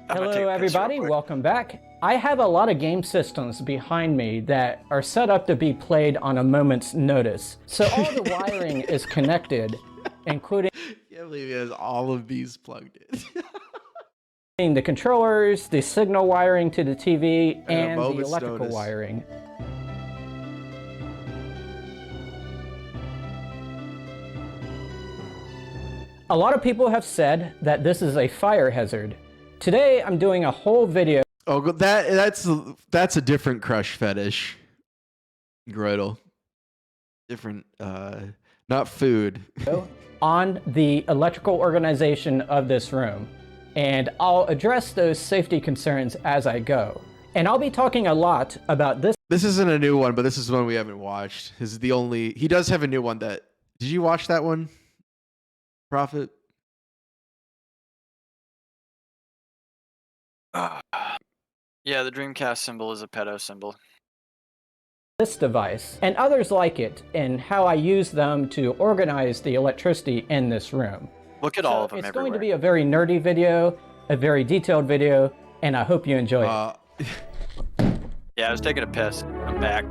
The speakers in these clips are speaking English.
Hello everybody, welcome back. I have a lot of game systems behind me that are set up to be played on a moment's notice. So all the wiring is connected, including I can't believe he has all of these plugged in. The controllers, the signal wiring to the TV, and the electrical notice. wiring. A lot of people have said that this is a fire hazard. Today, I'm doing a whole video. Oh, that's a different crush fetish. Groddle. Different, not food. On the electrical organization of this room. And I'll address those safety concerns as I go. And I'll be talking a lot about this. This isn't a new one, but this is one we haven't watched. This is the only, he does have a new one that, did you watch that one? Prophet? Yeah, the Dreamcast symbol is a pedo symbol. This device and others like it and how I use them to organize the electricity in this room. Look at all of them It's everywhere. going to be a very nerdy video, a very detailed video, and I hope you enjoy it. Yeah, I was taking a piss. I'm back.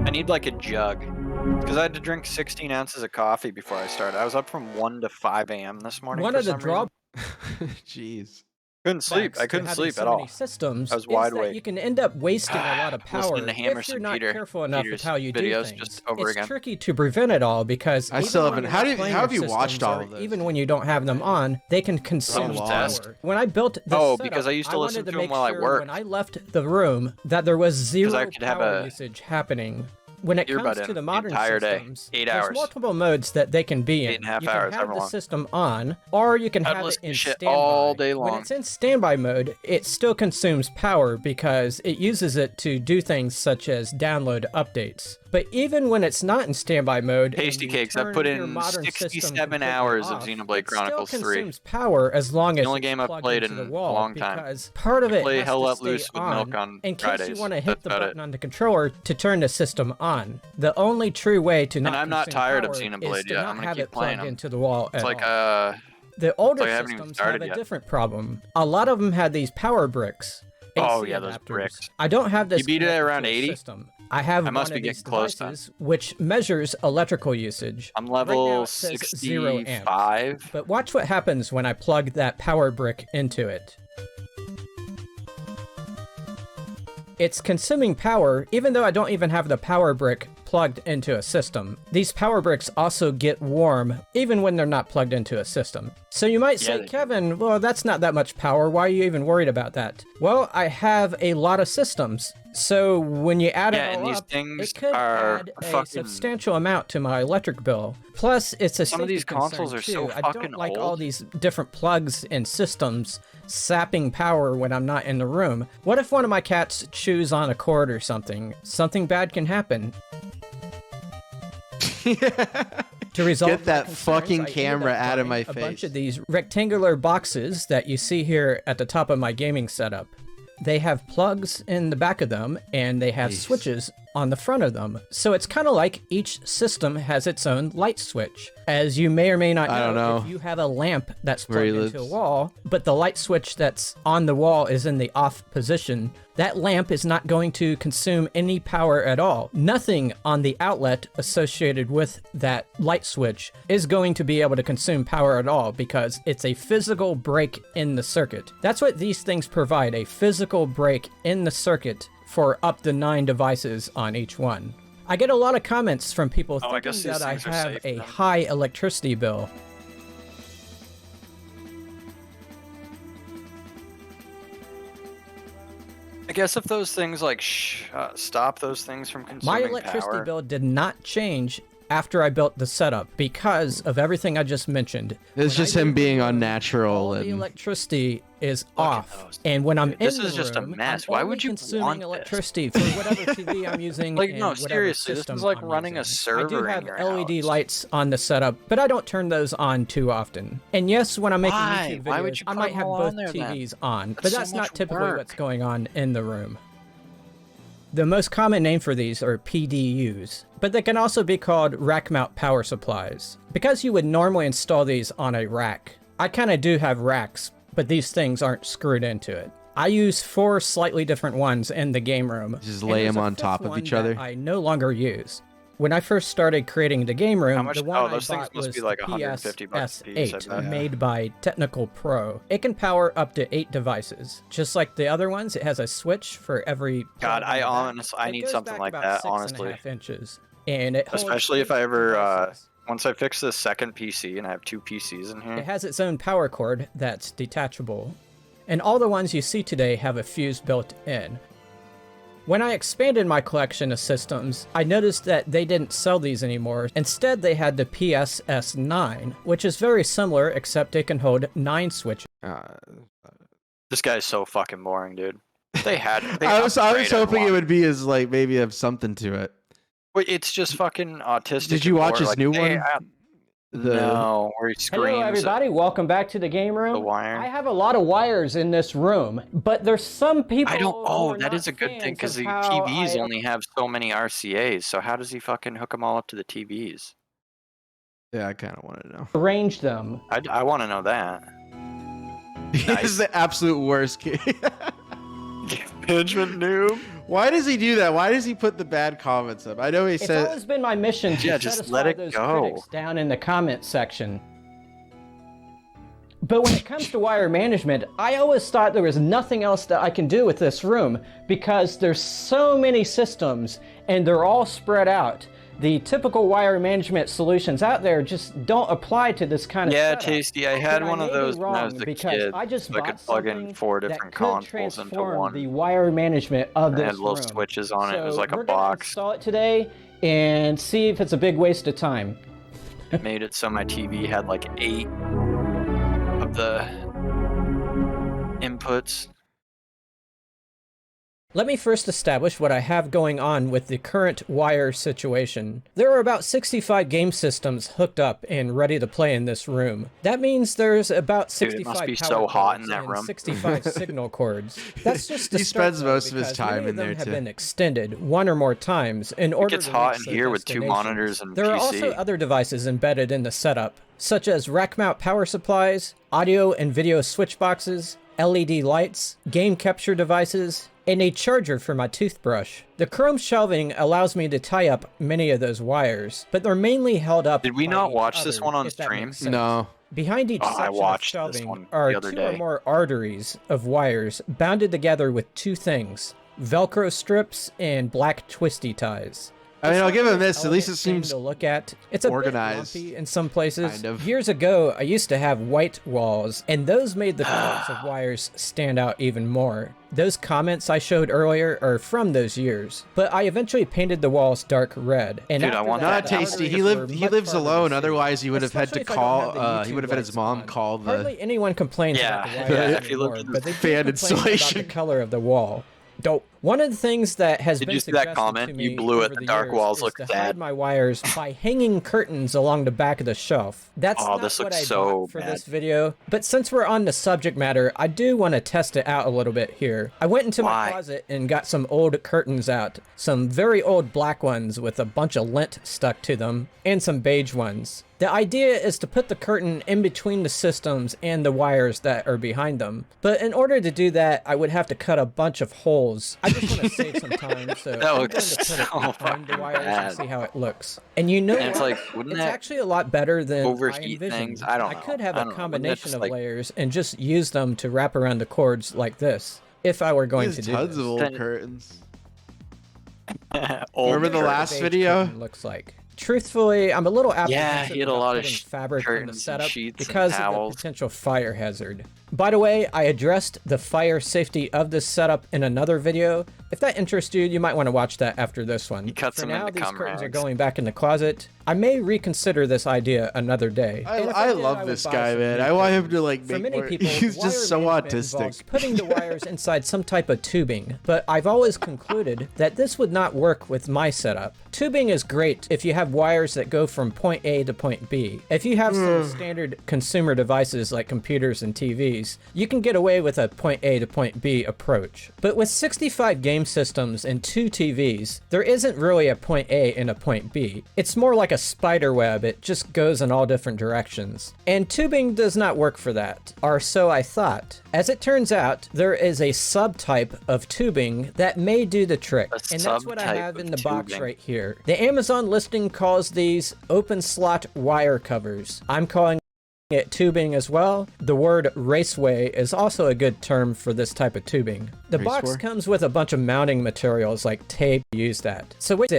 I need like a jug. Because I had to drink 16 ounces of coffee before I started. I was up from 1 to 5 a.m. this morning. One of the drawbacks Jeez. Couldn't sleep. I couldn't sleep at all. Systems I was wide is that awake. you can end up wasting a lot of power Listening to if Hammerson you're not Peter- careful enough Peter's with how you do videos things. just over It's again. tricky to prevent it all because I even still when haven't. you're How not do you, playing how have your you watched systems all or of this? even when you don't have them on, they can consume lost. power. When I built this Oh, setup, because I used to listen wanted to 'em make while I sure worked. When I left the room, that there was zero I could have power a usage happening. When it earbud comes in to the the modern entire day. systems, 8 there's hours. multiple modes that they can be in. 8.5 you hours, can have however the long. system on, or you can I'd have it listen to in shit standby. all day When long. it's in standby mode, it still consumes power because it uses it to do things such as download updates. But even when it's not in standby mode, and Tasty you cakes. I've turn put your in modern system 67 completely hours of off, Xenoblade it Chronicles still 3. consumes power as long as only it's game I've plugged played into in the wall, a long time. because part of it Play has Hell to Let stay Loose with Milk on in case Fridays. you want to hit That's the about button on the controller to turn the system on. The only true way to not I'm not consume tired of power Xenoblade is to yet. not I'm gonna have keep it playing plugged them. into the wall It's at like all. The older I haven't even systems started have a yet. different problem. A lot of them had these power bricks. Oh, AC yeah, those adapters. bricks. I don't have this. You beat it at connected around to a 80? System. I have I must one be of these getting close then. devices which measures electrical usage. I'm Right now level it says 0 amps. 65. But watch what happens when I plug that power brick into it. It's consuming power even though I don't even have the power brick plugged into a system. These power bricks also get warm even when they're not plugged into a system. So you might say, they do. Kevin, well, that's not that much power. Why are you even worried about that? Well, I have a lot of systems. So when you add Yeah, it and all these up, things it could are add a fucking- substantial amount to my electric bill. Plus, it's a Some of safety these consoles concern, are so too. I fucking don't like all old. these different plugs and systems sapping power when I'm not in the room. What if one of my cats chews on a cord or something? Something bad can happen. To resolve Get that concerns, fucking I ended camera up out of buying my a bunch face. of these rectangular boxes that you see here at the top of my gaming setup. They have plugs in the back of them, and they have Jeez. switches on the front of them. So it's kind of like each system has its own light switch. As you may or may not know, I don't know. if you have a lamp that's Where he plugged into a lives. wall, but the light switch that's on the wall is in the off position, that lamp is not going to consume any power at all. Nothing on the outlet associated with that light switch is going to be able to consume power at all because it's a physical break in the circuit. That's what these things provide, a physical break in the circuit for up to 9 devices on each one. I get a lot of comments from people I thinking guess these that I things are have safe, a though. high electricity bill. I guess if those things like stop those things from consuming My electricity power. bill did not change after I built the setup because of everything I just mentioned. It's When just I him leave the being room, unnatural all the and electricity is Look at off, those. and when I'm This in the is just a room, mess. I'm Why only would you consuming want this? electricity for whatever TV I'm using. Like, and no, whatever seriously, this system is like I'm running a using. server I do in have your LED house. lights on the setup, but I don't turn those on too often. And yes, when I'm making Why? YouTube videos, Why would you I put might them have all both on there, then? TVs on, but That's so that's not much typically work. what's going on in the room. The most common name for these are PDUs, but they can also be called rack mount power supplies. Because you would normally install these on a rack, I kind of do have racks, but these things aren't screwed into it. I use 4 slightly different ones in the game room. Just lay them on top of each other. I no longer use. When I first started creating the game room, the one those I things bought must was be like the $150 a piece, I PS8, bet. made by Technical Pro. It can power up to 8 devices. Just like the other ones, it has a switch for every... God, plug in the back. I It need goes something back like about that, 6.5 honestly. inches, and it holds Especially if 8 I ever, devices. once I fix this second PC and I have 2 PCs in It here. has its own power cord that's detachable, and all the ones you see today have a fuse built in. When I expanded my collection of systems, I noticed that they didn't sell these anymore. Instead, they had the PSS9, which is very similar, except it can hold 9 switches. This guy's so fucking boring, dude. They I was upgraded hoping one. it would be as like maybe have something to it. Wait, it's just fucking autistic. Did you and watch bored, his like, new hey, one? No, where he screams. Hello, everybody. Welcome back to the game room. The wire. I have a lot of wires in this room, but there's some people. I don't. who Oh, are that not is a good thing fans because of the how TVs I- only have so many RCAs. So how does he fucking hook them all up to the TVs? Yeah, I kind of want to know. arrange them. I want to know that. This is the absolute worst kid. Management noob. Why does he do that? Why does he put the bad comments up? I know he It's said. always been my mission to Yeah, just satisfy let it those go. critics down in the comment section. But when it comes to wire management, I always thought there was nothing else that I can do with this room because there's so many systems and they're all spread out. The typical wire management solutions out there just don't apply to this kind of Yeah, setup. Tasty. I had But one may of be those when I was wrong a because kid. I just so I could bought plug in something 4 that different could consoles into transform one. the wire management of It this had little room. switches on it. It was So like a we're gonna box. install it today and see if it's a big waste of time. Made it so my TV had like 8 of the inputs. Let me first establish what I have going on with the current wire situation. There are about 65 game systems hooked up and ready to play in this room. That means there's about Dude, 65 it must be power so hot in cords that and room. 65 signal cords. That's just the He start, spends though, most of his because time many in of them there, have too. been extended one or more times in order gets to hot reach in their here with 2 destinations. monitors and There are PC. also other devices embedded in the setup, such as rack mount power supplies, audio and video switch boxes, LED lights, game capture devices, and a charger for my toothbrush. The chrome shelving allows me to tie up many of those wires, but they're mainly held up. Did we by not each watch this other, one on if that stream? makes sense. No. Behind each Oh, I section of watched this shelving one are the other 2 or day. more arteries of wires bounded together with 2 things: Velcro strips and black twisty ties. I mean, I'll give him It's this. At least it elegant thing seems to look at. It's a organized. bit lumpy in some places. Kind of. Years ago, I used to have white walls, and those made the colors of wires stand out even more. Those comments I showed earlier are from those years, but I eventually painted the walls dark red. And Dude, I after want that, Not that the tasty. arteries He were lived. He much lives harder to alone. see. Otherwise, he would have had to Especially if I don't have call. the He YouTube would have had his lights mom on. call the. Hardly anyone complains Yeah, about the wires if you look anymore, at the but they do fan complain about installation. the color of the wall. Dope. One of the things that has Did been you see that suggested comment? to me You blew it. over The dark years walls is look to sad. hide my wires by hanging curtains along the back of the shelf. That's Oh, not this what looks I so bought for bad. this video, but since we're on the subject matter, I do want to test it out a little bit here. I went into Why? my closet and got some old curtains out, some very old black ones with a bunch of lint stuck to them, and some beige ones. The idea is to put the curtain in between the systems and the wires that are behind them. But in order to do that, I would have to cut a bunch of holes. I just want to save some time, so I'm going looks to put it so behind the fucking wires bad. and see how it looks. And you know And it's what? like, wouldn't It's that actually a lot better than I overheat envisioned. things? I don't know. could have I a don't know. Wouldn't that combination just, of like- layers and just use them to wrap around the cords like this, if I were going to There's do tons this. of old Then- curtains. Old Remember the curtains. last Beige video? curtain looks like. Truthfully, I'm a little apprehensive he had a about lot of putting fabric in the curtains and setup sheets and because of the towels. potential fire hazard. By the way, I addressed the fire safety of this setup in another video. If that interests you, you might want to watch that after this one. He cuts For them now, into these cum curtains are rags. going back in the closet. I may reconsider this idea another day. And if I did, love would this buy guy, some man. new I want him curtains. to like For make many more. people, He's wire just so management involves autistic. putting the wires inside some type of tubing, but I've always concluded that this would not work with my setup. Tubing is great if you have have wires that go from point A to point B. If you have some standard consumer devices like computers and TVs, you can get away with a point A to point B approach. But with 65 game systems and 2 TVs, there isn't really a point A and a point B. It's more like a spider web, it just goes in all different directions. And tubing does not work for that, or so I thought. As it turns out, there is a subtype of tubing that may do the trick, and that's what I have in the box right here. The Amazon listing calls these open slot wire covers. I'm calling it tubing as well. The word raceway is also a good term for this type of tubing. The box comes with a bunch of mounting materials like tape to use that. So wait,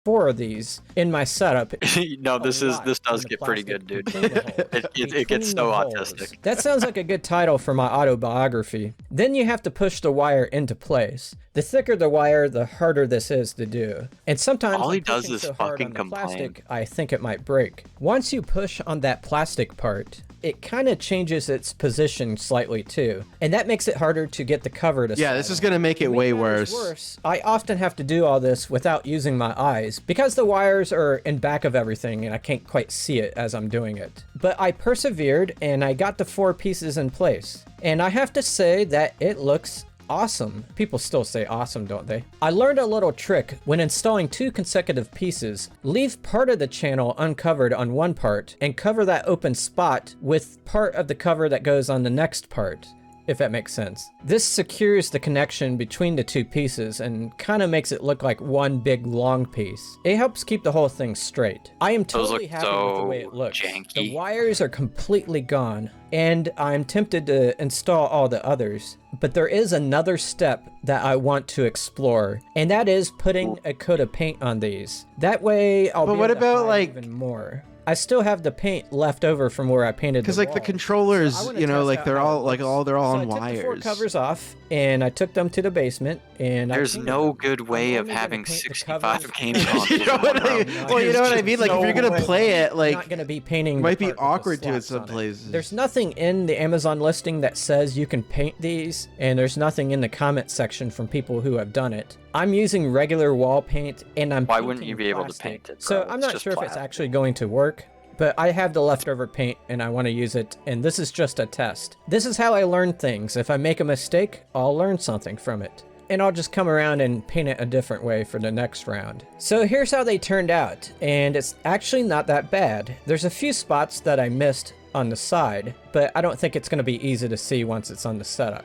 4 of these in my setup. No, this does get pretty good, dude. It gets so autistic. That sounds like a good title for my autobiography. Then you have to push the wire into place. The thicker the wire, the harder this is to do. And sometimes all he does is fucking complain. Plastic, I think it might break. Once you push on that plastic part, it kind of changes its position slightly too. And that makes it harder to get the cover to Yeah, this is going to make it way worse. I often have to do all this without using my eyes because the wires are in back of everything and I can't quite see it as I'm doing it. But I persevered and I got the 4 pieces in place. And I have to say that it looks awesome. People still say awesome, don't they? I learned a little trick when installing 2 consecutive pieces. Leave part of the channel uncovered on one part and cover that open spot with part of the cover that goes on the next part, if that makes sense. This secures the connection between the 2 pieces and kind of makes it look like one big long piece. It helps keep the whole thing straight. I am totally happy with the way it looks. Janky. The wires are completely gone, and I'm tempted to install all the others. But there is another step that I want to explore, and that is putting a coat of paint on these. That way I'll be able to hide even more. I still have the paint left over from where I painted the Because like the controllers, you know, like they're all on wires. I took the 4 covers off and I took them to the basement and there's no good way of having 65 game consoles. You know what I mean? Like if you're gonna play it, like not gonna be painting. It might be awkward to it some places. There's nothing in the Amazon listing that says you can paint these, and there's nothing in the comment section from people who have done it. I'm using regular wall paint and I'm Why wouldn't you be able to paint it, bro? So I'm not sure if it's actually going to work, but I have the leftover paint and I want to use it, and this is just a test. This is how I learn things. If I make a mistake, I'll learn something from it. And I'll just come around and paint it a different way for the next round. So here's how they turned out, and it's actually not that bad. There's a few spots that I missed on the side, but I don't think it's going to be easy to see once it's on the setup.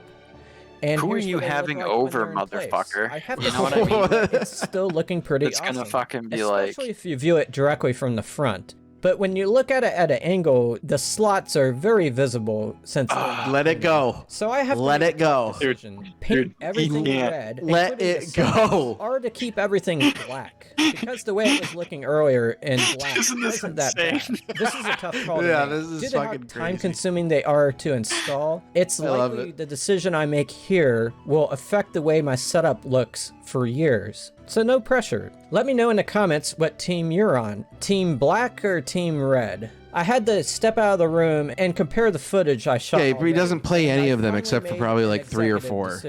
And who are you having over, motherfucker? I have to know what I mean. It's still looking pretty awesome. It's gonna fucking be especially if you view it directly from the front. But when you look at it at an angle, the slots are very visible since let it go. So I have to let it go. Paint everything red. Let it go. Or to keep everything black. Because the way it was looking earlier in black isn't that bad. This is a tough call to make. This is due to fucking how time-consuming they are to install, it's likely the decision I make here will affect the way my setup looks for years. So no pressure. Let me know in the comments what team you're on. Team black or team red? I had to step out of the room and compare the footage I shot. Okay, but he doesn't play any of them except for probably like 3 or 4.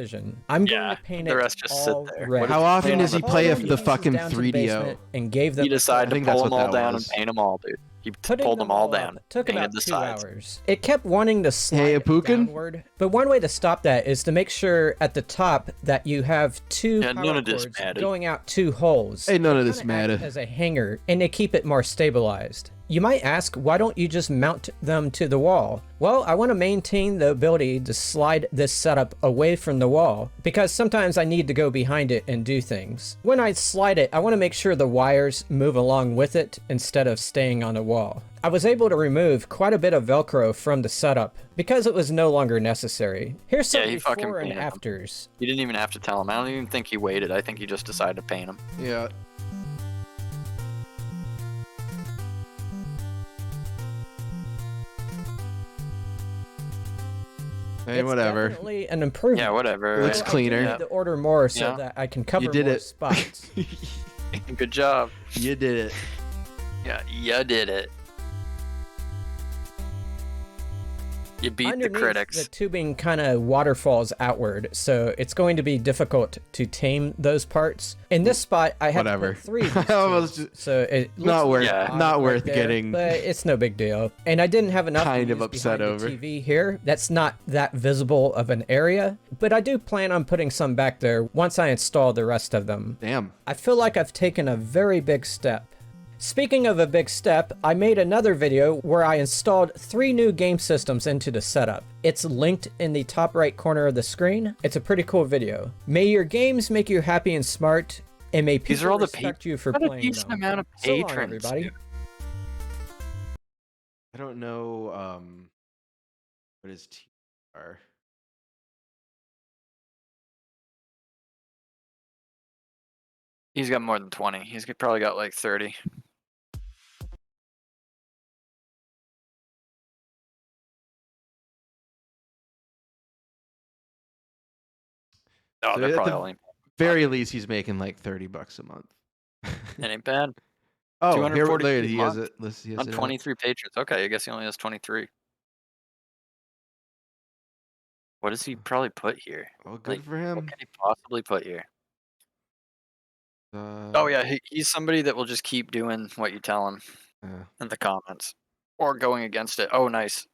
I'm going to paint the it rest just all sit there. red. How often does he play the fucking 3DO? And gave them. He decided to pull them all down and paint them all, dude. He pulled them all down. Took about 2 hours. It kept wanting to slide downward, but one way to stop that is to make sure at the top that you have 2 power cords going out 2 holes. Hey, none of this mattered. As a hanger, and to keep it more stabilized. You might ask, why don't you just mount them to the wall? Well, I want to maintain the ability to slide this setup away from the wall, because sometimes I need to go behind it and do things. When I slide it, I want to make sure the wires move along with it instead of staying on the wall. I was able to remove quite a bit of Velcro from the setup because it was no longer necessary. Here's some before and afters. You didn't even have to tell him. I don't even think he waited. I think he just decided to paint them. Yeah. Hey, it's whatever. Definitely an improvement. Yeah, whatever. It looks cleaner. I need to order more so that I can cover more spots. Good job. You did it. Yeah, you did it. You beat the Underneath, critics. the tubing kind of waterfalls outward, so it's going to be difficult to tame those parts. In this spot, I had to put 3 of these I was tubes, just- so it looks Not worth, Yeah. not odd worth there, getting. but it's no big deal. And I didn't have enough Kind to of use upset behind over. the TV here. That's not that visible of an area, but I do plan on putting some back there once I install the rest of them. Damn. I feel like I've taken a very big step. Speaking of a big step, I made another video where I installed 3 new game systems into the setup. It's linked in the top right corner of the screen. It's a pretty cool video. May your games make you happy and smart, and may These are people all the respect you for Got a playing decent them. amount of So long, patrons. everybody. dude. I don't know. What is TR? He's got more than 20. He's probably got like 30. Oh, So they're at probably the all in. very least, he's making like $30 a month. It ain't bad. Oh, here, 240 there, he has month it. He has On it up. 23 patrons. Okay, I guess he only has 23. What does he probably put here? Oh, good Like, for him. What can he possibly put here? Uh, Oh yeah, he's somebody that will just keep doing what you tell him uh, in the comments or going against it. Oh, nice.